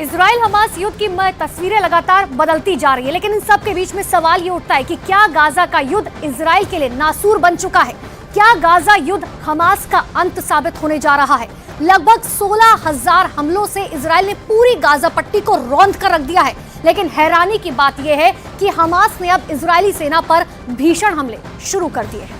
Israel Hamas युद्ध की तस्वीरें लगातार बदलती जा रही है, लेकिन इन सब के बीच में सवाल ये उठता है कि क्या गाजा का युद्ध इजराइल के लिए नासूर बन चुका है? क्या गाजा युद्ध हमास का अंत साबित होने जा रहा है? लगभग 16,000 हमलों से इजराइल ने पूरी गाजा पट्टी को रौंद कर रख दिया है, लेकिन हैरानी की बात यह है कि हमास ने अब इजरायली सेना पर भीषण हमले शुरू कर दिए हैं।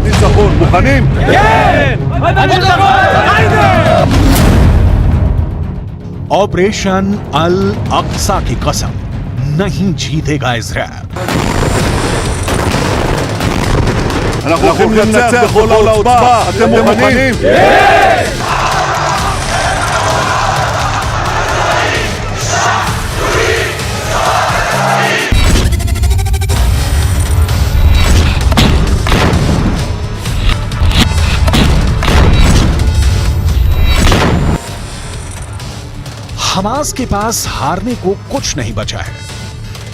ניצחון, מוכנים? כן! ऑपरेशन अल अक्सा की कसम, नहीं जीतेगा इजराइल। אנחנו הולכים לנצח בכל העוצמה, אתם מוכנים? हमास के पास हारने को कुछ नहीं बचा है।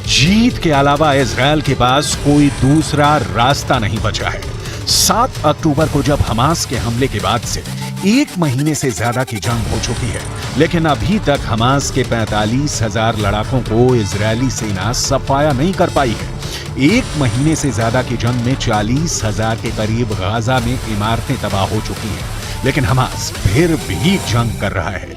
जीत के अलावा इजराइल के पास कोई दूसरा रास्ता नहीं बचा है। 7 अक्टूबर को जब हमास के हमले के बाद से 1 महीने से ज्यादा की जंग हो चुकी है, लेकिन अभी तक हमास के 45,000 लड़ाकों को इजरायली सेना सफाया नहीं कर पाई है। 1 महीने से ज्यादा की जंग में 40,000 के करीब गाजा में इमारतें तबाह हो चुकी हैं, लेकिन हमास फिर भी जंग कर रहा है।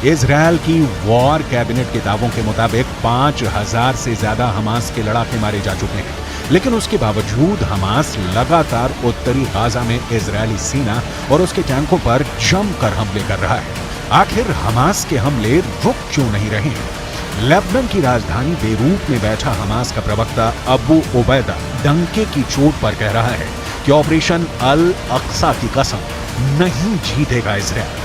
इजराइल की वॉर कैबिनेट के दावों के मुताबिक 5,000 से ज्यादा हमास के लड़ाके मारे जा चुके हैं, लेकिन उसके बावजूद हमास लगातार उत्तरी गाजा में इजरायली सेना और उसके टैंकों पर जमकर हमले कर रहा है। आखिर हमास के हमले रुक क्यों नहीं रहे हैं? लेबनान की राजधानी बेरूत में बैठा हमास का प्रवक्ता अबू उबैदा डंके की चोट पर कह रहा है कि ऑपरेशन अल अक्सा की कसम, नहीं जीतेगा इजराइल।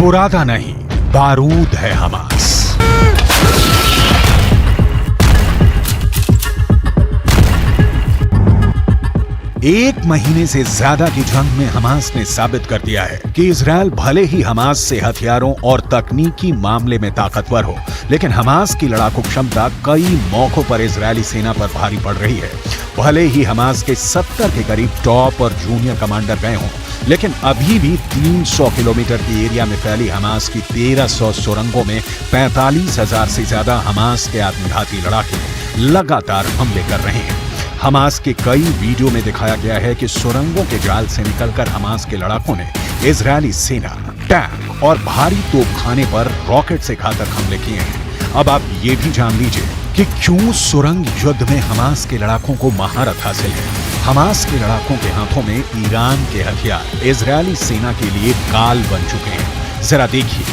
बुरादा नहीं, बारूद है हमास। एक महीने से ज्यादा की जंग में हमास ने साबित कर दिया है कि इजराइल भले ही हमास से हथियारों और तकनीकी मामले में ताकतवर हो, लेकिन हमास की लड़ाकू क्षमता कई मौकों पर इजरायली सेना पर भारी पड़ रही है। भले ही हमास के 70 के करीब टॉप और जूनियर कमांडर गए हों, लेकिन अभी भी 300 किलोमीटर की एरिया में फैली हमास की 1300 सुरंगों में 45,000 से ज्यादा हमास के आत्मघाती लड़ाके लगातार हमले कर रहे हैं। हमास के कई वीडियो में दिखाया गया है कि सुरंगों के जाल से निकलकर हमास के लड़ाकों ने इजरायली सेना, टैंक और भारी तोपखाने पर रॉकेट से घातक हमले किए हैं। अब आप ये भी जान लीजिए कि क्यों सुरंग युद्ध में हमास के लड़ाकों को महारत हासिल है। हमास के लड़ाकों के हाथों में ईरान के हथियार इजरायली सेना के लिए काल बन चुके हैं। जरा देखिए।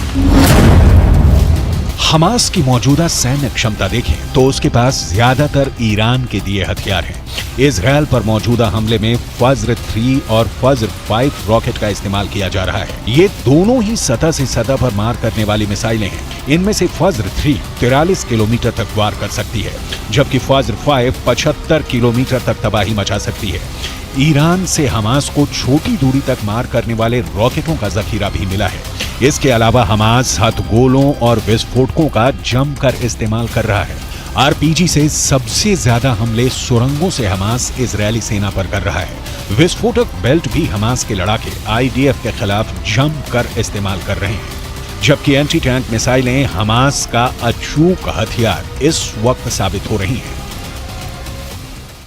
हमास की मौजूदा सैन्य क्षमता देखें तो उसके पास ज्यादातर ईरान के दिए हथियार हैं। इजरायल पर मौजूदा हमले में फज्र 3 और फज्र 5 रॉकेट का इस्तेमाल किया जा रहा है। ये दोनों ही सतह से सतह पर मार करने वाली मिसाइलें हैं। इनमें से फज्र 3 43 किलोमीटर तक वार कर सकती है, जबकि फज्र 5 75 किलोमीटर तक तबाही मचा सकती है। ईरान से हमास को छोटी दूरी तक मार करने वाले रॉकेटों का जखीरा भी मिला है। इसके अलावा हमास हथगोलों और विस्फोटकों का जमकर इस्तेमाल कर रहा है। आरपीजी से सबसे ज्यादा हमले सुरंगों से हमास इजरायली सेना पर कर रहा है। विस्फोटक बेल्ट भी हमास के लड़ाके आईडीएफ के खिलाफ जमकर इस्तेमाल कर रहे हैं, जबकि एंटी टैंक मिसाइलें हमास का अचूक हथियार इस वक्त साबित हो रही हैं।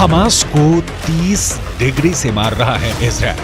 हमास को 30 डिग्री से मार रहा है इजरायल।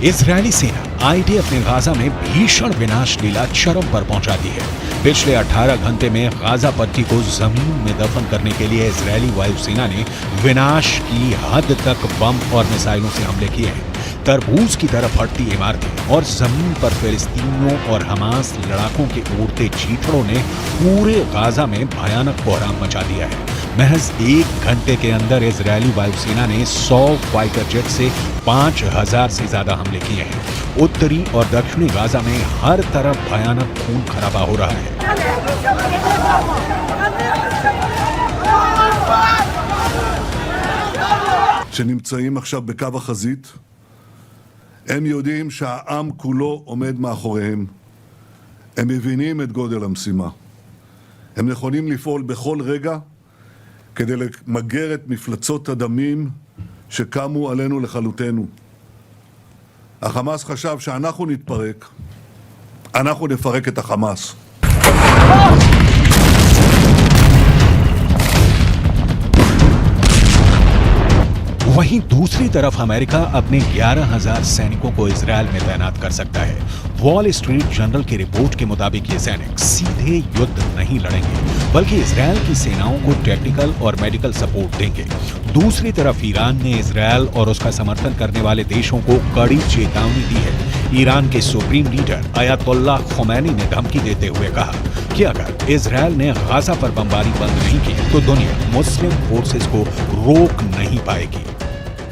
इजरायली सेना आईडीएफ ने गाजा में भीषण विनाश लीला चरम पर पहुंचा दी है। पिछले 18 घंटे में गाजा पट्टी को जमीन में दफन करने के लिए इजरायली वायुसेना ने विनाश की हद तक बम और मिसाइलों से हमले किए हैं। तरबूज की तरफ हटती इमारतें और जमीन पर फिलिस्तीनियों और हमास लड़ाकों के उड़ते चीथड़ों ने पूरे गाजा में भयानक कोहराम मचा दिया है। महज 1 घंटे के अंदर इजरायली वायुसेना ने 100 फाइटर जेट से 5000 से ज्यादा हमले किए हैं। उत्तरी और दक्षिणी गाजा में हर तरफ भयानक खून खराबा हो रहा है। שנמצאים עכשיו בקו החזית, הם יודעים שהעם כולו עומד מאחוריהם. הם מבינים את גודל המשימה. הם נכונים לפעול בכל רגע כדי למגר את מפלצות הדמים שקמו עלינו לכלותנו. החמאס חשב שאנחנו נתפרק, אנחנו נפרק את החמאס. वहीं दूसरी तरफ अमेरिका अपने 11,000 सैनिकों को इजरायल में तैनात कर सकता है। वॉल स्ट्रीट जर्नल की रिपोर्ट के मुताबिक ये सैनिक सीधे युद्ध नहीं लड़ेंगे, बल्कि इजरायल की सेनाओं को टेक्निकल और मेडिकल सपोर्ट देंगे। दूसरी तरफ ईरान ने इजरायल और उसका समर्थन करने वाले देशों को कड़ी चेतावनी दी है। ईरान के सुप्रीम लीडर अयातुल्लाह खुमैनी ने धमकी देते हुए कहा कि अगर इजरायल ने गाजा पर बमबारी बंद नहीं की तो दुनिया मुस्लिम फोर्सेस को रोक नहीं पाएगी।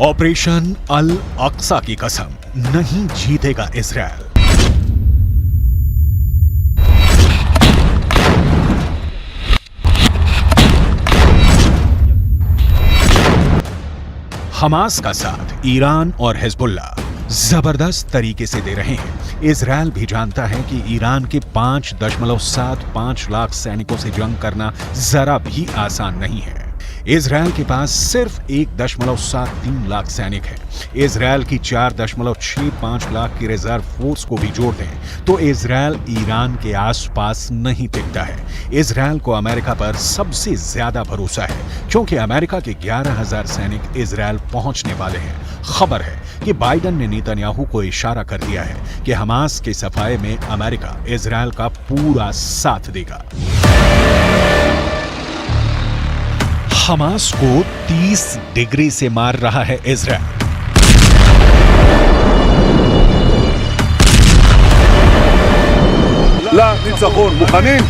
ऑपरेशन अल अक्सा की कसम, नहीं जीतेगा इजरायल। हमास का साथ ईरान और हिजबुल्लाह जबरदस्त तरीके से दे रहे हैं। इजरायल भी जानता है कि ईरान के 5.75 लाख सैनिकों से जंग करना जरा भी आसान नहीं है। इजरायल के पास सिर्फ 1.73 लाख सैनिक हैं। इजरायल की 4.65 लाख की रिजर्व फोर्स को भी जोड़ दें तो इजरायल ईरान के आसपास नहीं टिकता है। इजरायल को अमेरिका पर सबसे ज्यादा भरोसा है, क्योंकि अमेरिका के 11,000 सैनिक इजरायल पहुंचने वाले हैं। खबर है कि बाइडेन ने नेतन्याहू को इशारा कर दिया है कि हमास के सफाए में अमेरिका इजरायल का पूरा साथ देगा। हमास को 30 डिग्री से मार रहा है इजरायल। לניצחון. מוכנים?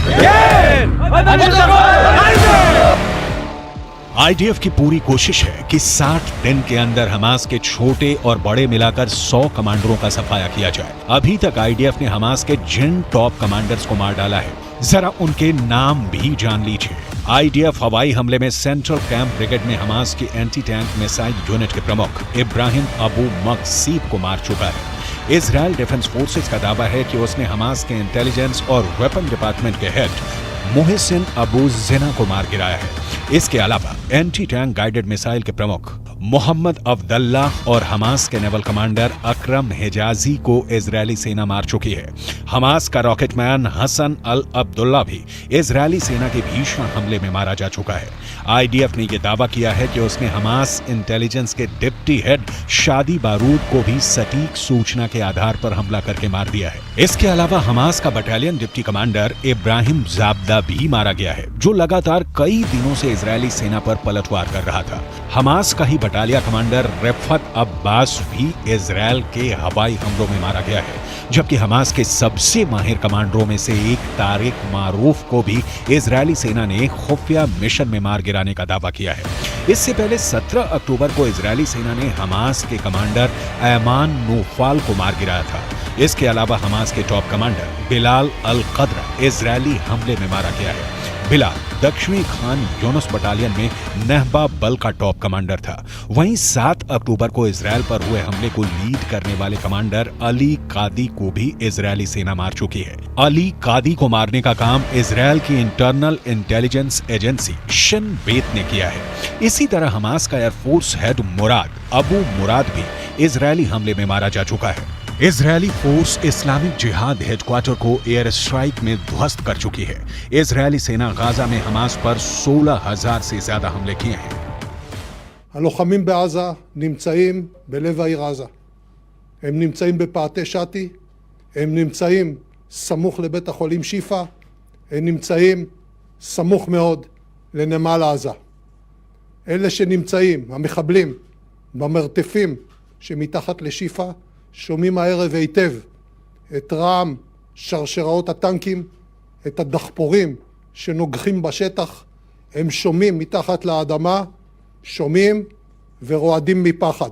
आईडीएफ की पूरी कोशिश है कि 60 दिन के अंदर हमास के छोटे और बड़े मिलाकर 100 कमांडरों का सफाया किया जाए। अभी तक आईडीएफ ने हमास के जिन टॉप कमांडर्स को मार डाला है, जरा उनके नाम भी जान लीजिए। आईडीएफ हवाई हमले में सेंट्रल कैंप ब्रिगेड में हमास की एंटी टैंक मिसाइल यूनिट के प्रमुख इब्राहिम अबू मकसीब को मार चुका है। इजराइल डिफेंस फोर्सेस का दावा है कि उसने हमास के इंटेलिजेंस और वेपन डिपार्टमेंट के हेड मोहसिन अबू जिना को मार गिराया है। इसके अलावा एंटी टैंक गाइडेड मिसाइल के प्रमुख मोहम्मद अब्दुल्लाह और हमास के नेवल कमांडर अकरम हिजाजी को इजरायली सेना मार चुकी है। हमास का रॉकेटमैन हसन अल अब्दुल्ला भी इजरायली सेना के भीषण हमले में मारा जा चुका है। आईडीएफ ने यह दावा किया है कि उसने हमास इंटेलिजेंस के डिप्टी हेड शादी बारूद को भी सटीक सूचना के आधार पर हमला करके मार दिया है। इसके अलावा हमास का बटालियन डिप्टी कमांडर इब्राहिम जाबदा भी मारा गया है, जो लगातार कई दिनों से इजरायली सेना पर पलटवार कर रहा था। हमास का ही बटालिया कमांडर रिफत अब्बास भी इजरायल के हवाई हमलों में मारा गया है, जबकि हमास के सबसे माहिर कमांडरों में से एक तारिक मारूफ को भी इजरायली सेना ने खुफिया मिशन में मार गिराने का दावा किया है। इससे पहले 17 अक्टूबर को इजरायली सेना ने हमास के कमांडर ऐमान नूफाल को मार गिराया था। इसके अलावा हमास के टॉप कमांडर बिलाल अल कद्र इजरायली हमले में मारा गया है। बिलाल दक्षिणी खान यूनुस बटालियन में नहबा बल का टॉप कमांडर था। वहीं 7 अक्टूबर को इजरायल पर हुए हमले को लीड करने वाले कमांडर अली कादी को भी इजरायली सेना मार चुकी है। अली कादी को मारने का काम इजरायल की इंटरनल इंटेलिजेंस एजेंसी शिन बेत ने किया है। इसी तरह हमास का एयरफोर्स हेड मुराद अबू मुराद भी इजरायली हमले में मारा जा चुका है। इजरायली फोर्स इस्लामिक जिहाद हेडक्वार्टर को एयर स्ट्राइक में ध्वस्त कर चुकी है। इजरायली सेना गाजा में हमास पर 16,000 से ज्यादा हमले किए हैं। הלוחמים בעזה נמצאים בלב העיר עזה. הם נמצאים בפאתי שתי, הם נמצאים סמוך לבית החולים שיפה, הם נמצאים סמוך מאוד לנמל עזה. אלה שנמצאים, המחבלים, במרתפים שמתחת לשיפה, שומעים הערב היטב את רעם שרשראות הטנקים, את הדחפורים שנוגחים בשטח, הם שומעים מתחת לאדמה, שומעים ורועדים מפחד.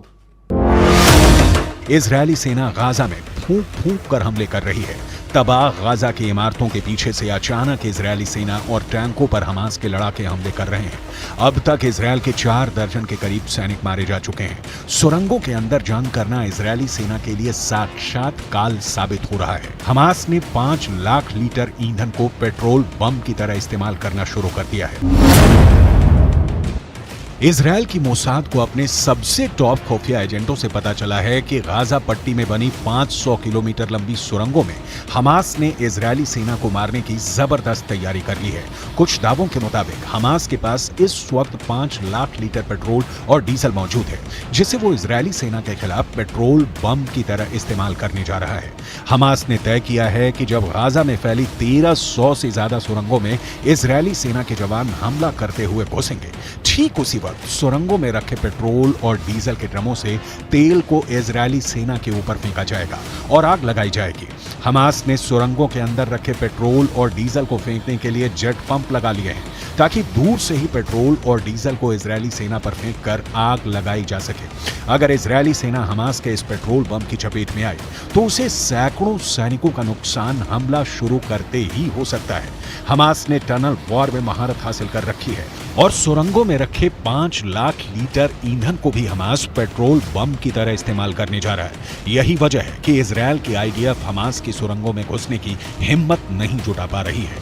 इजरायली सेना गाजा में फूंक फूंक कर हमले कर रही है। तबाह गाजा की इमारतों के पीछे से अचानक इजरायली सेना और टैंकों पर हमास के लड़ाके हमले कर रहे हैं। अब तक इजरायल के 4 दर्जन के करीब सैनिक मारे जा चुके हैं। सुरंगों के अंदर जंग करना इजरायली सेना के लिए साक्षात काल साबित हो रहा है। हमास ने 5 लाख लीटर ईंधन को पेट्रोल बम की तरह इस्तेमाल करना शुरू कर दिया है। इजरायल की मोसाद को अपने सबसे टॉप खुफिया एजेंटों से पता चला है कि गाजा पट्टी में बनी 500 किलोमीटर लंबी सुरंगों में हमास ने इजरायली सेना को मारने की जबरदस्त तैयारी कर ली है। कुछ दावों के मुताबिक हमास के पास इस वक्त 5 लाख लीटर पेट्रोल और डीजल मौजूद है, जिसे वो इजरायली सेना के खिलाफ पेट्रोल बम की तरह इस्तेमाल करने जा रहा है। हमास ने तय किया है कि जब गाजा में फैली 1300 से ज्यादा सुरंगों में इजरायली सेना के जवान हमला करते हुए घुसेंगे, ठीक उसी सुरंगों में रखे पेट्रोल और डीजल के ड्रमों से तेल को इजरायली सेना के ऊपर फेंका जाएगा और आग लगाई जाएगी। हमास ने सुरंगों के अंदर रखे पेट्रोल और डीजल को फेंकने के लिए जेट पंप लगा लिए हैं, ताकि दूर से ही पेट्रोल और डीजल को इजरायली सेना पर फेंककर आग लगाई जा सके। अगर इजरायली सेना हमास के इस पेट्रोल बम की चपेट में आए तो उसे सैकड़ों सैनिकों का नुकसान हमला शुरू करते ही हो सकता है। हमास ने टनल वॉर में महारत हासिल कर रखी है और सुरंगों में रखे 5 लाख लीटर ईंधन को भी हमास पेट्रोल बम की तरह इस्तेमाल करने जा रहा है। यही वजह है कि इजरायल की आईडीएफ हमास की सुरंगों में घुसने की हिम्मत नहीं जुटा पा रही है।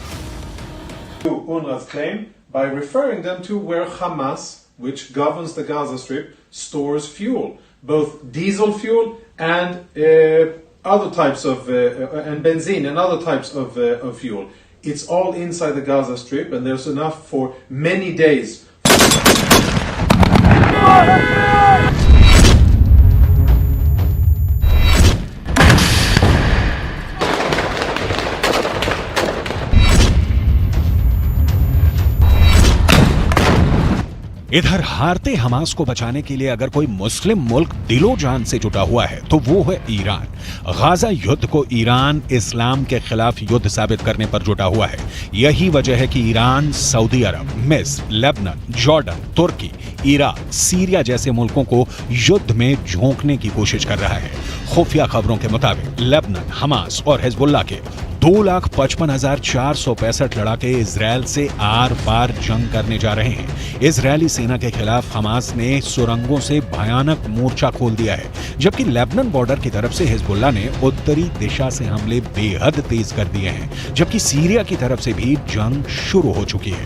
UNRWA's claim by referring them to where Hamas, which governs the Gaza Strip, stores fuel, both diesel fuel and other types of and benzene and other types of fuel. It's all inside the Gaza Strip, and there's enough for many days. इधर हारते Hamas को बचाने के लिए अगर कोई मुस्लिम मुल्क दिलो जान से जुटा हुआ है तो वो है ईरान। गाजा युद्ध को ईरान इस्लाम के खिलाफ युद्ध साबित करने पर जुटा हुआ है। यही वजह है कि ईरान सऊदी अरब, मिस्र, लेबनान, जॉर्डन, तुर्की, इराक, सीरिया जैसे मुल्कों को युद्ध में झोंकने की कोशिश कर रहा है। खुफिया खबरों के मुताबिक लेबनान, हमास और हिजबुल्लाह के 2,55,465 लड़ाके इजरायल से आर पार जंग करने जा रहे हैं। इजरायली सेना के खिलाफ हमास ने सुरंगों से भयानक मोर्चा खोल दिया है, जबकि लेबनान बॉर्डर की तरफ से हिजबुल्लाह ने उत्तरी दिशा से हमले बेहद तेज कर दिए हैं, जबकि सीरिया की तरफ से भी जंग शुरू हो चुकी है।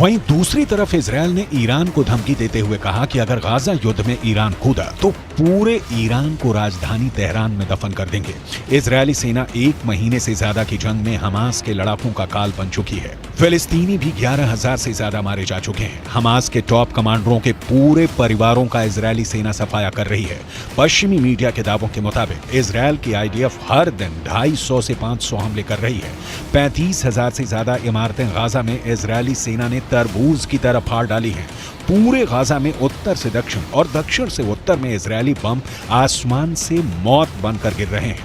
वहीं दूसरी तरफ इजरायल ने ईरान को धमकी देते हुए कहा कि अगर गाजा युद्ध में ईरान कूदा तो पूरे ईरान को राजधानी तेहरान में दफन कर देंगे। इजरायली सेना 1 महीने से ज्यादा की जंग में हमास के लड़ाकों का काल बन चुकी है। फिलिस्तीनी भी 11,000 से ज्यादा मारे जा चुके हैं। हमास के टॉप कमांडरों के पूरे परिवारों का इजरायली सेना सफाया कर रही है। पश्चिमी मीडिया के दावों के मुताबिक इजरायल की IDF हर दिन 250 से 500 हमले कर रही है। 35,000 से ज्यादा इमारतें गाजा में इजरायली सेना ने तरबूज की तरह फाड़ डाली हैं। पूरे गाजा में उत्तर से दक्षिण और दक्षिण से उत्तर में इजरायली बम आसमान से मौत बनकर गिर रहे हैं।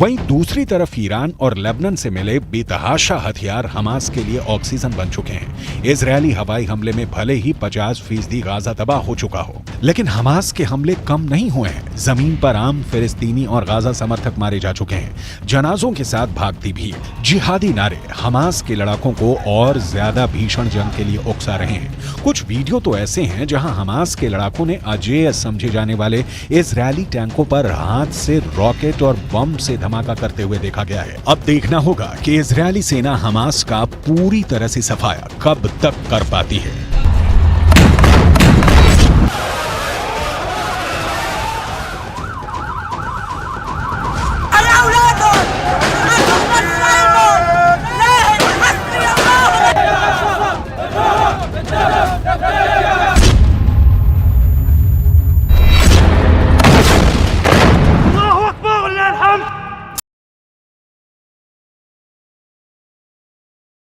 वहीं दूसरी तरफ ईरान और लेबनान से मिले बेतहाशा हथियार हमास के लिए ऑक्सीजन बन चुके हैं। इजरायली हवाई हमले में भले ही 50% गाजा तबाह हो चुका हो, लेकिन हमास के हमले कम नहीं हुए हैं। जमीन पर आम फिलिस्तीनी और गाजा समर्थक मारे जा चुके हैं। जनाजों के साथ भागती भीड़, जिहादी नारे हमास के लड़ाकों को और ज्यादा भीषण जंग के लिए उकसा रहे हैं। कुछ वीडियो तो ऐसे हैं जहां हमास के लड़ाकों ने अजेय समझे जाने वाले इजरायली टैंकों पर हाथ से रॉकेट और बम से धमाका करते हुए देखा गया है। अब देखना होगा कि इजरायली सेना हमास का पूरी तरह से सफाया कब तक कर पाती है।